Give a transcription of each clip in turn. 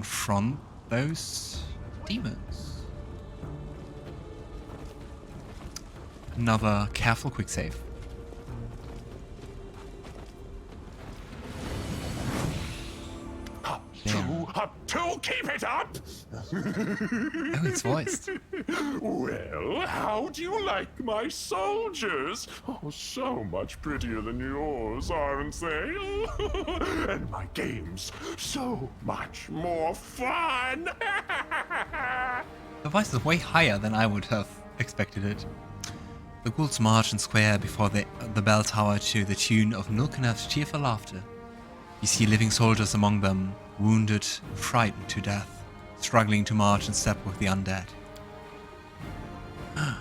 confront those demons. Another careful quick save. To keep it up! Oh, it's voiced. Well, how do you like my soldiers? Oh, so much prettier than yours, aren't they? And my games, so much more fun! The voice is way higher than I would have expected it. The ghouls march and square before the bell tower to the tune of Nulkineth's cheerful laughter. You see living soldiers among them, wounded, frightened to death, struggling to march in step with the undead.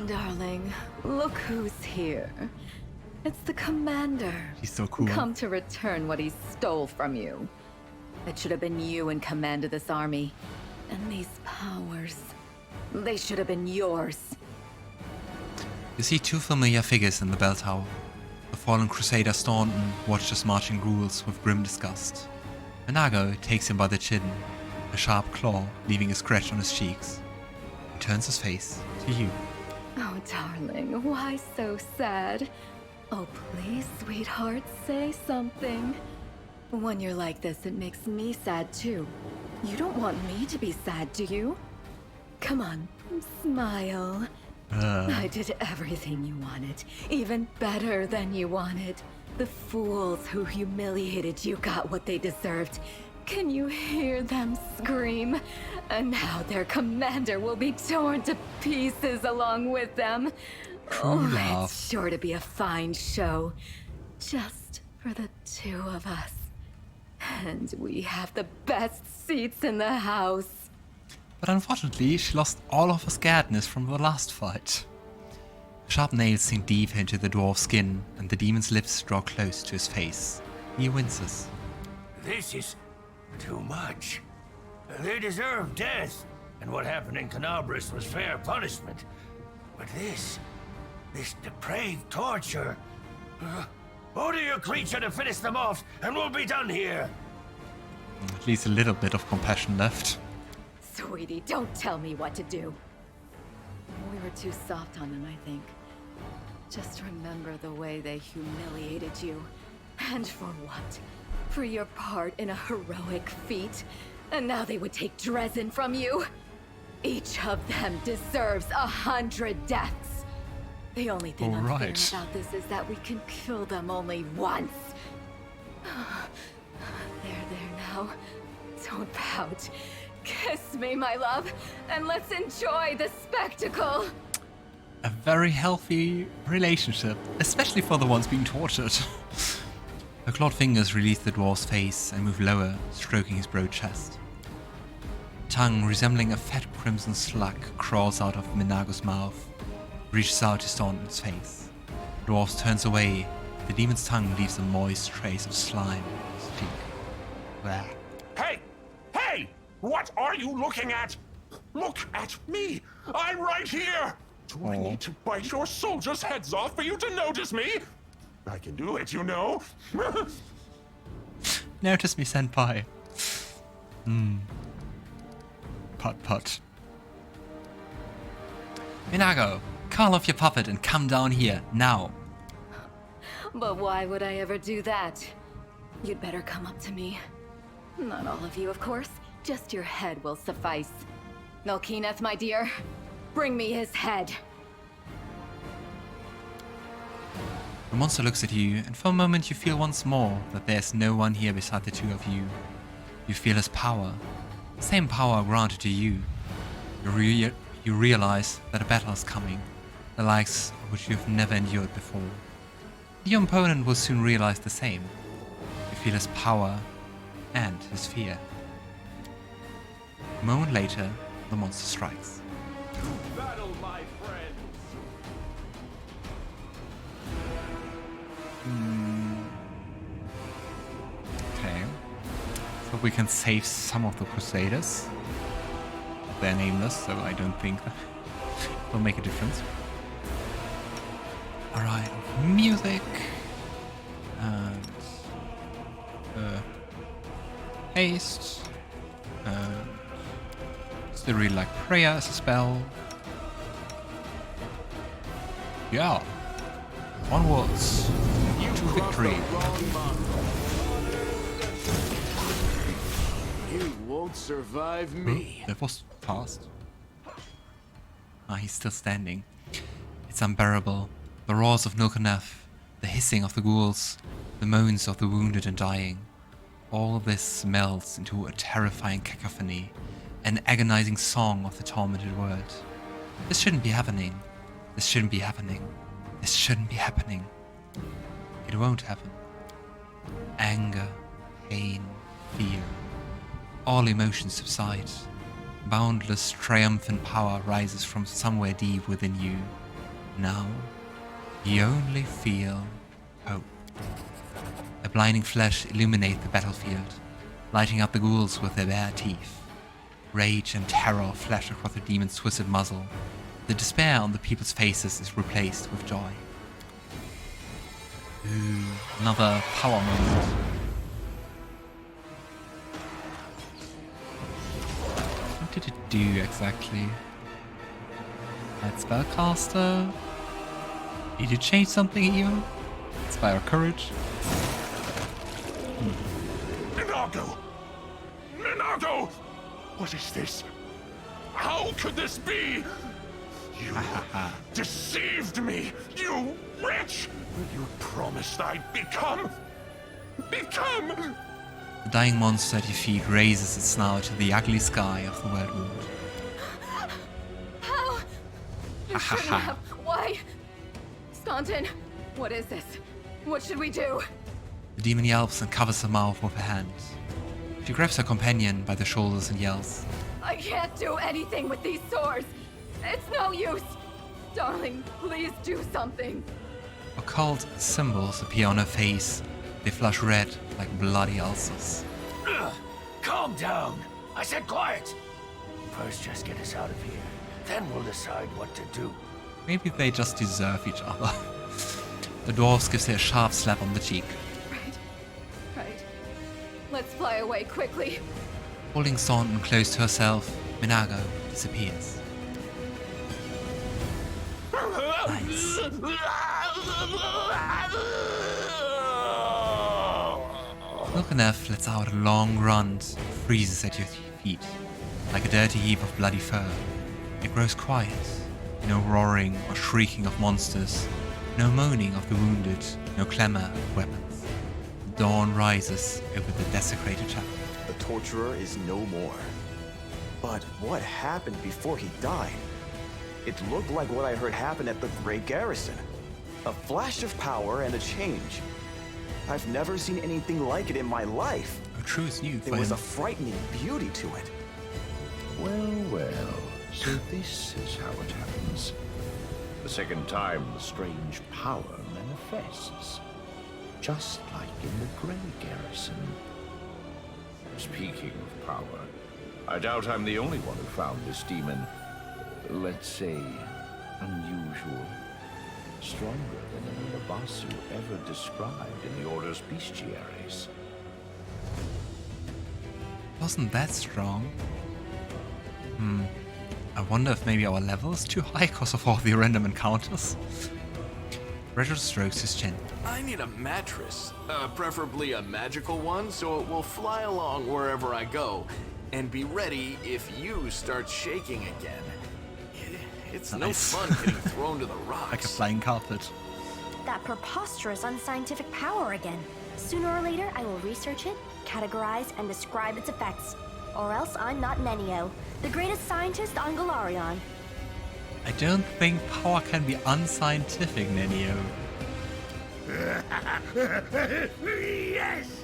Darling, look who's here. It's the commander. He's so cool. Come to return what he stole from you. It should have been you in command of this army. And these powers, they should have been yours. You see two familiar figures in the bell tower. The fallen crusader Staunton watches marching ghouls with grim disgust. Minhago takes him by the chin, a sharp claw leaving a scratch on his cheeks. He turns his face to you. Oh, darling, why so sad? Oh, please, sweetheart, say something. When you're like this, it makes me sad too. You don't want me to be sad, do you? Come on, smile. I did everything you wanted, even better than you wanted. The fools who humiliated you got what they deserved. Can you hear them scream? And now their commander will be torn to pieces along with them. Love. It's sure to be a fine show. Just for the two of us. And we have the best seats in the house. But unfortunately, she lost all of her scaredness from the last fight. Sharp nails sink deep into the dwarf's skin, and the demon's lips draw close to his face. He winces. This is too much. They deserve death, and what happened in Kenabres was fair punishment. But this depraved torture... order your creature to finish them off, and we'll be done here. At least a little bit of compassion left. Sweetie, don't tell me what to do. We were too soft on them, I think. Just remember the way they humiliated you. And for what? For your part in a heroic feat? And now they would take Dresden from you? Each of them deserves 100 deaths. The only thing I'm fair about this is that we can kill them only once. There now. Don't pout. Kiss me, my love, and let's enjoy the spectacle. A very healthy relationship, especially for the ones being tortured. Her clawed fingers release the dwarf's face and move lower, stroking his broad chest. Tongue resembling a fat crimson slug crawls out of Minhago's mouth, reaches out to Staunton's face. The dwarf turns away. The demon's tongue leaves a moist trace of slime on his cheek. Blah. Hey! Hey! What are you looking at? Look at me! I'm right here! Do I need to bite your soldiers' heads off for you to notice me? I can do it, you know. Notice me, senpai. Putt. Minhago, call off your puppet and come down here, now. But why would I ever do that? You'd better come up to me. Not all of you, of course. Just your head will suffice. Nulkineth, my dear, bring me his head. The monster looks at you, and for a moment you feel once more that there's no one here beside the two of you. You feel his power. The same power granted to you. You realize that a battle is coming, the likes of which you've never endured before. Your opponent will soon realize the same. You feel his power and his fear. A moment later, the monster strikes. To battle, my friends! Okay. So we can save some of the Crusaders. They're nameless, so I don't think that will make a difference. Alright, music. And haste. Still really like prayer as a spell. Yeah. Onwards to victory. You won't survive me. That was fast. Ah, he's still standing. It's unbearable. The roars of Nulkineth, the hissing of the ghouls, the moans of the wounded and dying. All of this melts into a terrifying cacophony, an agonizing song of the tormented world. This shouldn't be happening. This shouldn't be happening. This shouldn't be happening. It won't happen. Anger, pain, fear. All emotions subside. Boundless, triumphant power rises from somewhere deep within you. Now, you only feel hope. A blinding flash illuminates the battlefield, lighting up the ghouls with their bare teeth. Rage and terror flash across the demon's twisted muzzle. The despair on the people's faces is replaced with joy. Ooh, another power moment. What did it do exactly? That spellcaster? Did you change something here? Inspire courage? Minhago! Minhago! What is this? How could this be? You deceived me, you witch! You promised I'd become... The dying monster at your feet raises its snout to the ugly sky of the Worldwound. How? You shouldn't have. Why? Staunton, what is this? What should we do? The demon yelps and covers her mouth with her hand. She grabs her companion by the shoulders and yells. I can't do anything with these swords. It's no use. Darling, please do something. Occult symbols appear on her face. They flush red like bloody ulcers. Calm down. I said quiet. First, just get us out of here. Then we'll decide what to do. Maybe they just deserve each other. The dwarf gives her a sharp slap on the cheek. Right. Let's fly away quickly. Holding Staunton close to herself, Minhago disappears. Nice. Nulkineth lets out a long grunt, freezes at your feet, like a dirty heap of bloody fur. It grows quiet. No roaring or shrieking of monsters, no moaning of the wounded, no clamor of weapons. The dawn rises over the desecrated chapel. The torturer is no more. But what happened before he died? It looked like what I heard happen at the Great Garrison. A flash of power and a change. I've never seen anything like it in my life. A true is new for There was him. a frightening beauty to it. Well, so this is how it happens. The second time the strange power manifests. Just like in the Grey Garrison. Speaking of power, I doubt I'm the only one who found this demon, let's say, unusual. Stronger than any nabasu ever described in the Order's bestiaries. Wasn't that strong? I wonder if maybe our level is too high because of all the random encounters. Regill strokes his chin. I need a mattress, preferably a magical one, so it will fly along wherever I go, and be ready if you start shaking again. It's Nice. no fun getting thrown to the rocks. Like a flying carpet. That preposterous unscientific power again. Sooner or later, I will research it, categorize, and describe its effects. Or else I'm not Nenio, the greatest scientist on Golarion. I don't think power can be unscientific, Nenio. Yes!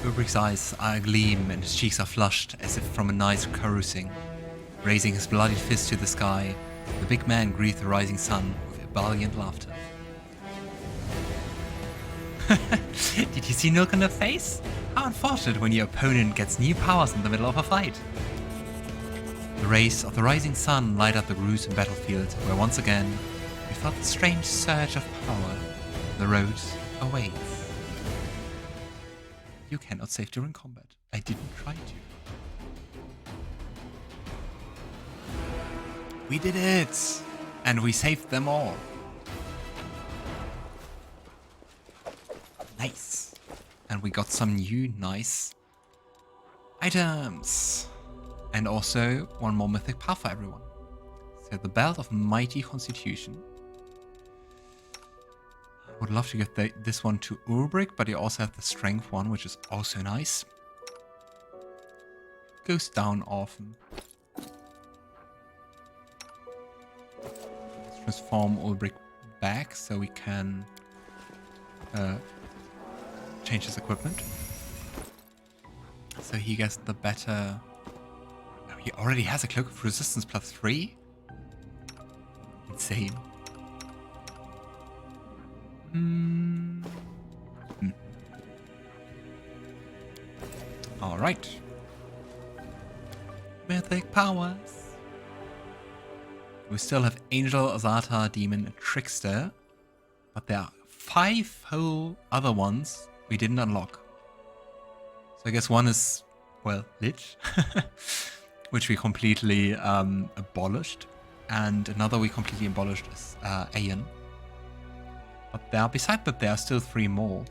Ulbrig's eyes are agleam and his cheeks are flushed as if from a night's carousing. Raising his bloody fist to the sky, the big man greets the rising sun with ebullient laughter. Did you see Nulkineth's face? How unfortunate when your opponent gets new powers in the middle of a fight. The rays of the rising sun light up the gruesome battlefield where once again we felt the strange surge of power. The road awaits. You cannot save during combat. I didn't try to. We did it! And we saved them all. Nice. And we got some new nice items. And also one more mythic path for everyone. So the Belt of Mighty Constitution. I would love to get this one to Ulbrig, but you also have the Strength one, which is also nice. Goes down often. Let's transform Ulbrig back so we can change his equipment. So he gets the better... Oh, he already has a Cloak of Resistance +3? Insane. Alright. Mythic powers. We still have Angel, Azata, Demon, and Trickster. But there are 5 whole other ones we didn't unlock. So I guess one is, well, Lich. Which we completely abolished. And another we completely abolished is Aeon. But there, beside that, there are still 3 more.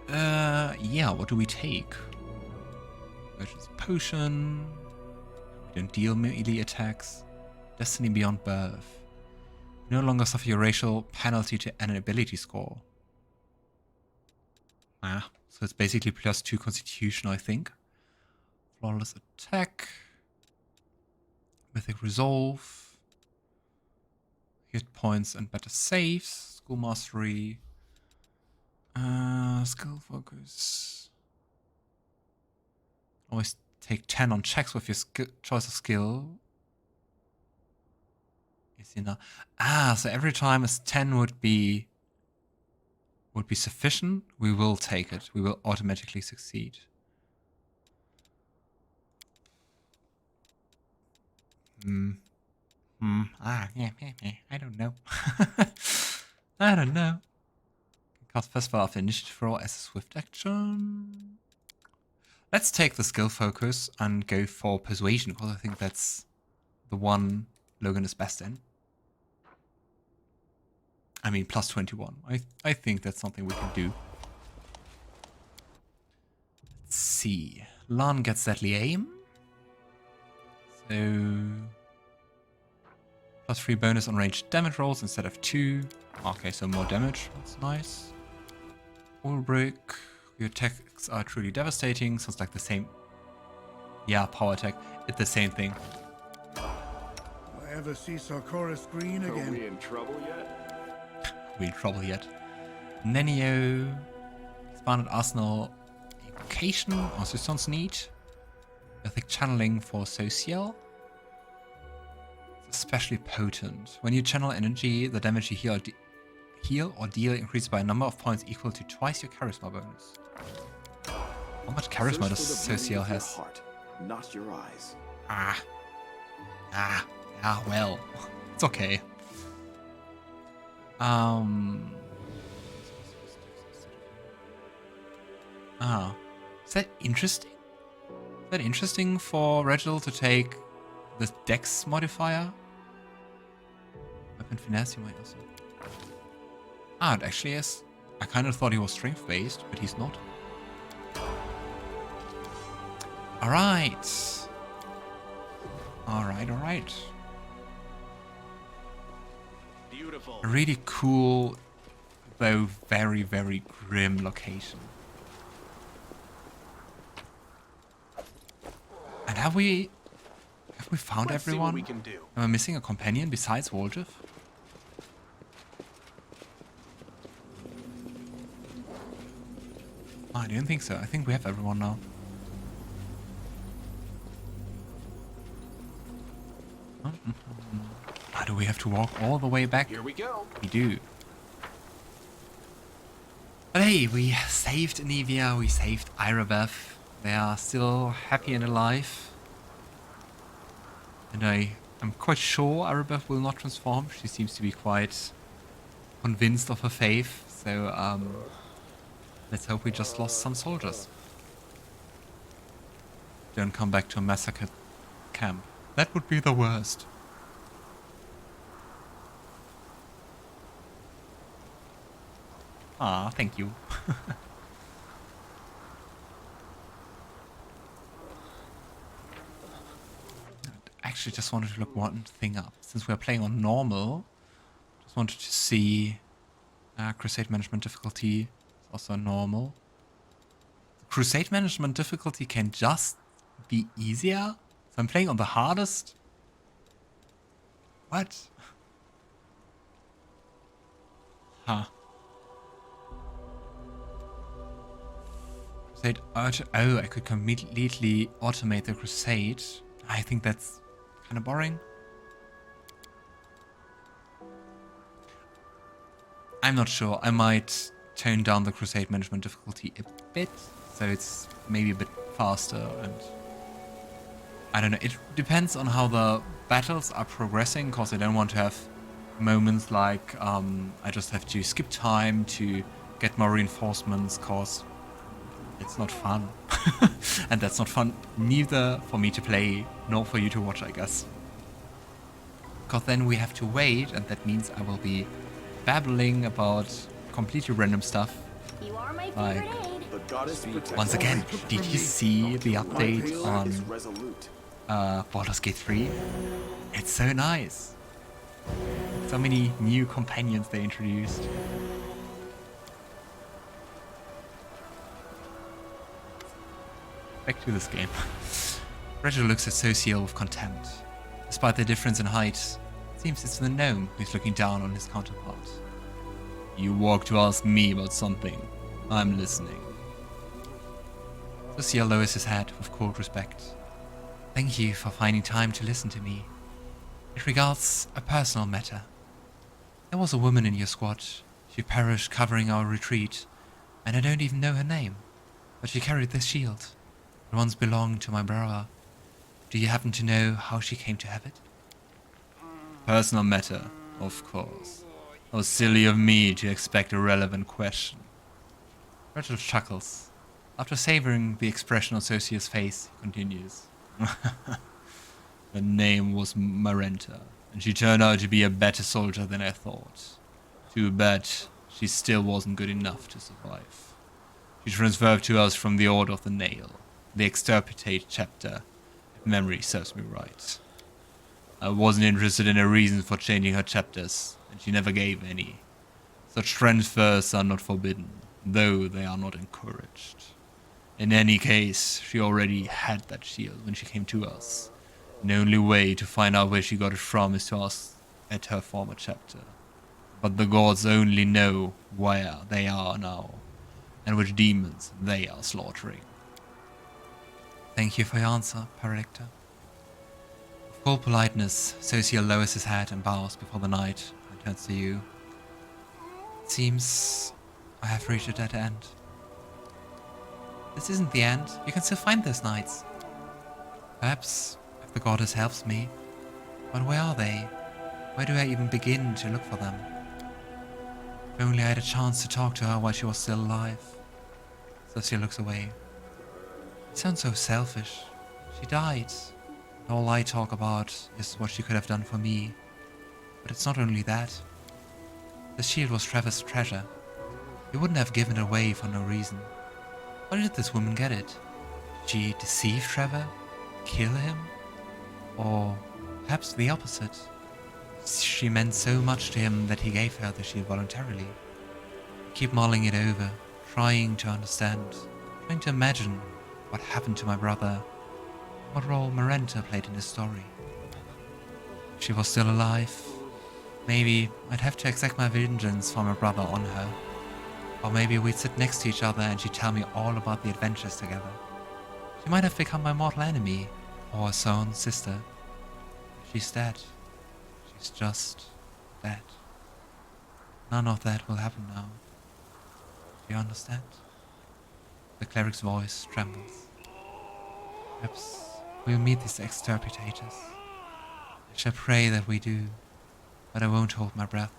Yeah, what do we take? Emergency Potion. We don't deal melee attacks. Destiny Beyond Birth. No longer suffer your racial penalty to an ability score. Ah, so it's basically +2 Constitution, I think. Flawless Attack. Mythic Resolve. Hit points and better saves. School Mastery. Skill Focus. Always take 10 on checks with your choice of skill. Is enough. Ah, so every time a 10 would be sufficient, we will take it. We will automatically succeed. Yeah, I don't know. I don't know. Cast Festival after initiative roll as a swift action. Let's take the skill focus and go for persuasion, because I think that's the one Logan is best in. I mean, +21. I think that's something we can do. Let's see. Lann gets Deadly Aim. So... +3 bonus on ranged damage rolls instead of 2. Okay, so more damage. That's nice. Ulbrig. Your attacks are truly devastating. Sounds like the same... Yeah, power attack. It's the same thing. Will I ever see Sarkorian green again? Are we in trouble yet? We in trouble yet. Nenio. Expanded Arsenal. Evocation. Also sounds neat. Mythic Channeling for Sosiel. It's especially potent. When you channel energy, the damage you heal or deal increases by a number of points equal to twice your charisma bonus. How much charisma does Sosiel has? Heart, not your eyes. Well, it's okay. Is that interesting? Is that interesting for Regill to take the Dex modifier? Weapon Finesse, you might also. It actually is. I kind of thought he was strength based, but he's not. Alright. Alright. Beautiful. A really cool, though very, very grim location. And have we found Let's everyone? see what we can do. Am I missing a companion besides Woljif? I didn't think so. I think we have everyone now. Do we have to walk all the way back? Here we go. We do. But hey, we saved Anivia, we saved Irabeth. They are still happy and alive. And I'm quite sure Irabeth will not transform. She seems to be quite convinced of her faith. So let's hope we just lost some soldiers. Don't come back to massacre camp. That would be the worst. Ah, thank you. Actually, just wanted to look one thing up. Since we're playing on normal, just wanted to see Crusade Management difficulty is also normal. Crusade Management difficulty can just be easier? So I'm playing on the hardest? What? Huh. Crusade oh, I could completely automate the Crusade. I think that's kind of boring. I'm not sure. I might tone down the Crusade Management difficulty a bit, so it's maybe a bit faster, and I don't know. It depends on how the battles are progressing, because I don't want to have moments like I just have to skip time to get more reinforcements, because it's not fun. And that's not fun neither for me to play nor for you to watch, I guess. Because then we have to wait, and that means I will be babbling about completely random stuff. You are my Like, favorite aid. The goddess protects once again, did you see the update is on resolute. Baldur's Gate 3? It's so nice. So many new companions they introduced. Back to this game. Regill looks at Sosiel with contempt. Despite their difference in height, it seems it's the gnome who's looking down on his counterpart. You walk to ask me about something. I'm listening. Sosiel lowers his head with cold respect. Thank you for finding time to listen to me. It regards a personal matter. There was a woman in your squad. She perished covering our retreat, and I don't even know her name. But she carried this shield. It once belonged to my brother. Do you happen to know how she came to have it? Personal matter, of course. How silly of me to expect a relevant question. Regill chuckles. After savoring the expression on Sosiel's face, he continues. Her name was Marenta, and she turned out to be a better soldier than I thought. Too bad she still wasn't good enough to survive. She transferred to us from the Order of the Nail, the Extirpate chapter, if memory serves me right. I wasn't interested in her reasons for changing her chapters, and she never gave any. Such transfers are not forbidden, though they are not encouraged. In any case, she already had that shield when she came to us. The only way to find out where she got it from is to ask at her former chapter. But the gods only know where they are now, and which demons they are slaughtering. Thank you for your answer, Paralector. With full politeness, Sosiel lowers his head and bows before the knight and turns to you. It seems I have reached a dead end. This isn't the end. You can still find those knights. Perhaps if the goddess helps me. But where are they? Where do I even begin to look for them? If only I had a chance to talk to her while she was still alive. Sosiel looks away. It sounds so selfish. She died. And all I talk about is what she could have done for me. But it's not only that. The shield was Trevor's treasure. He wouldn't have given it away for no reason. How did this woman get it? Did she deceive Trevor? Kill him? Or perhaps the opposite? She meant so much to him that he gave her the shield voluntarily. I keep mulling it over, trying to understand, trying to imagine what happened to my brother, what role Marenta played in his story. If she was still alive, maybe I'd have to exact my vengeance for my brother on her. Or maybe we'd sit next to each other and she'd tell me all about the adventures together. She might have become my mortal enemy, or a sworn sister. She's dead. She's just dead. None of that will happen now. Do you understand? The cleric's voice trembles. Perhaps we'll meet these extirpators. I shall pray that we do, but I won't hold my breath.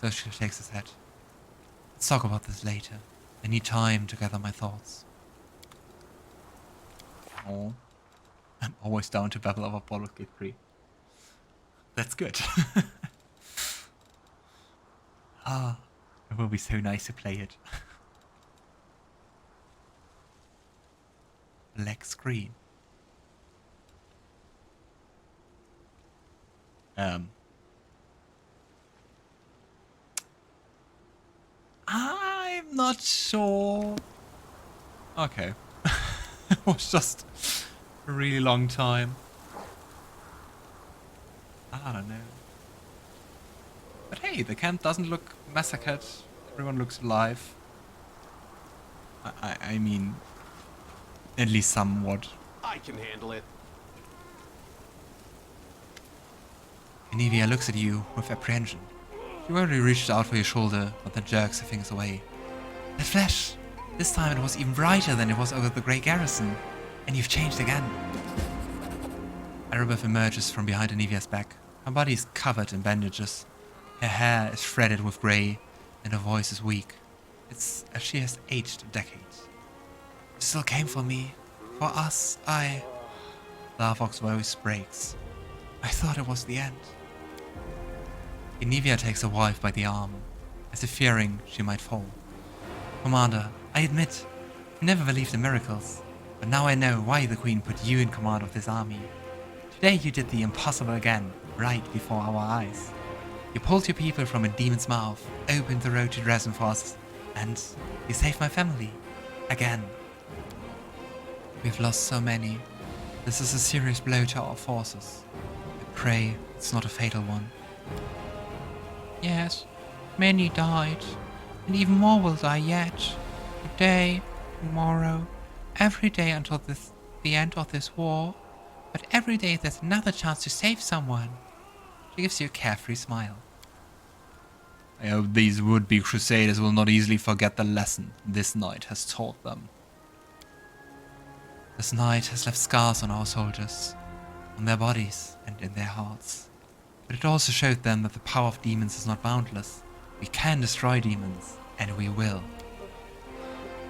Sosiel shakes his head. Let's talk about this later. I need time to gather my thoughts. Oh. I'm always down to babble over Baldur's Gate 3. That's good. Ah, it will be so nice to play it. Black screen. I'm not sure. Okay. It was just a really long time. I don't know. But hey, the camp doesn't look massacred. Everyone looks alive. I mean, at least somewhat. I can handle it. Anivia looks at you with apprehension. She already reached out for your shoulder, but then jerks her fingers away. The flesh! This time it was even brighter than it was over the Grey Garrison. And you've changed again. Erebeth emerges from behind Anivia's back. Her body is covered in bandages. Her hair is shredded with grey, and her voice is weak. It's as she has aged a decade. You still came for me. For us, Larvok's voice breaks. I thought it was the end. Anivia takes her wife by the arm, as if fearing she might fall. Commander, I admit, I never believed in miracles, but now I know why the Queen put you in command of this army. Today you did the impossible again, right before our eyes. You pulled your people from a demon's mouth, opened the road to Dresden for us, and you saved my family. Again. We've lost so many. This is a serious blow to our forces. I pray it's not a fatal one. Yes, many died, and even more will die yet. Today, tomorrow, every day until the end of this war. But every day there's another chance to save someone. She gives you a carefree smile. I hope these would-be crusaders will not easily forget the lesson this night has taught them. This night has left scars on our soldiers, on their bodies and in their hearts. But it also showed them that the power of demons is not boundless. We can destroy demons, and we will.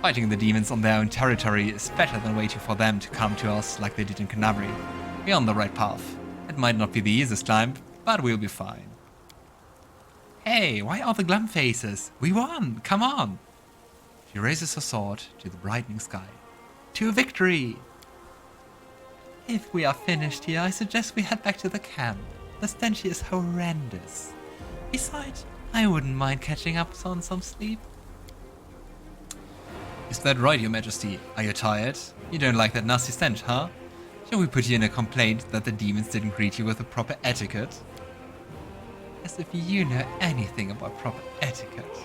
Fighting the demons on their own territory is better than waiting for them to come to us like they did in Kenabres. We're on the right path. It might not be the easiest climb, but we'll be fine. Hey, why all the glum faces? We won! Come on! She raises her sword to the brightening sky. To victory! If we are finished here, I suggest we head back to the camp. The stench here is horrendous. Besides, I wouldn't mind catching up on some sleep. Is that right, Your Majesty? Are you tired? You don't like that nasty stench, huh? Shall we put you in a complaint that the demons didn't greet you with the proper etiquette? As if you know anything about proper etiquette.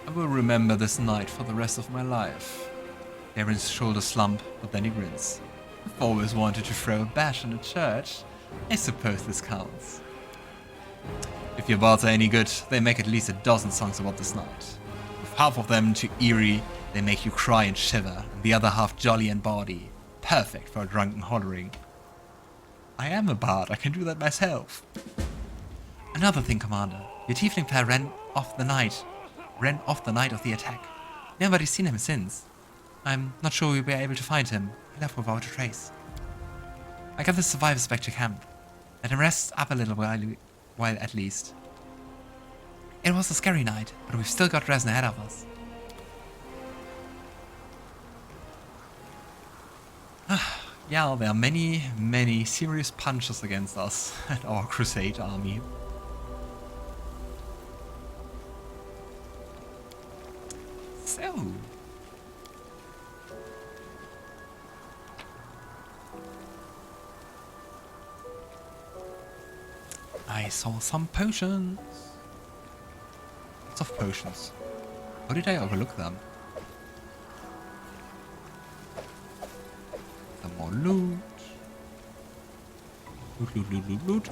I will remember this night for the rest of my life. Daeran's shoulders slump, but then he grins. I've always wanted to throw a bash in a church. I suppose this counts. If your bards are any good, they make at least a dozen songs about this night. With half of them too eerie, they make you cry and shiver, and the other half jolly and bawdy. Perfect for a drunken hollering. I am a bard, I can do that myself. Another thing, Commander. Your tiefling pair ran off the night of the attack. Nobody's seen him since. I'm not sure we'll be able to find him. He left without a trace. I got the survivors back to camp. Let him rest up a little while at least. It was a scary night, but we've still got Dresden ahead of us. Yeah, there are many, many serious punches against us and our crusade army. So... I saw some potions. Lots of potions. How did I overlook them? Some more loot. Loot, loot, loot, loot, loot.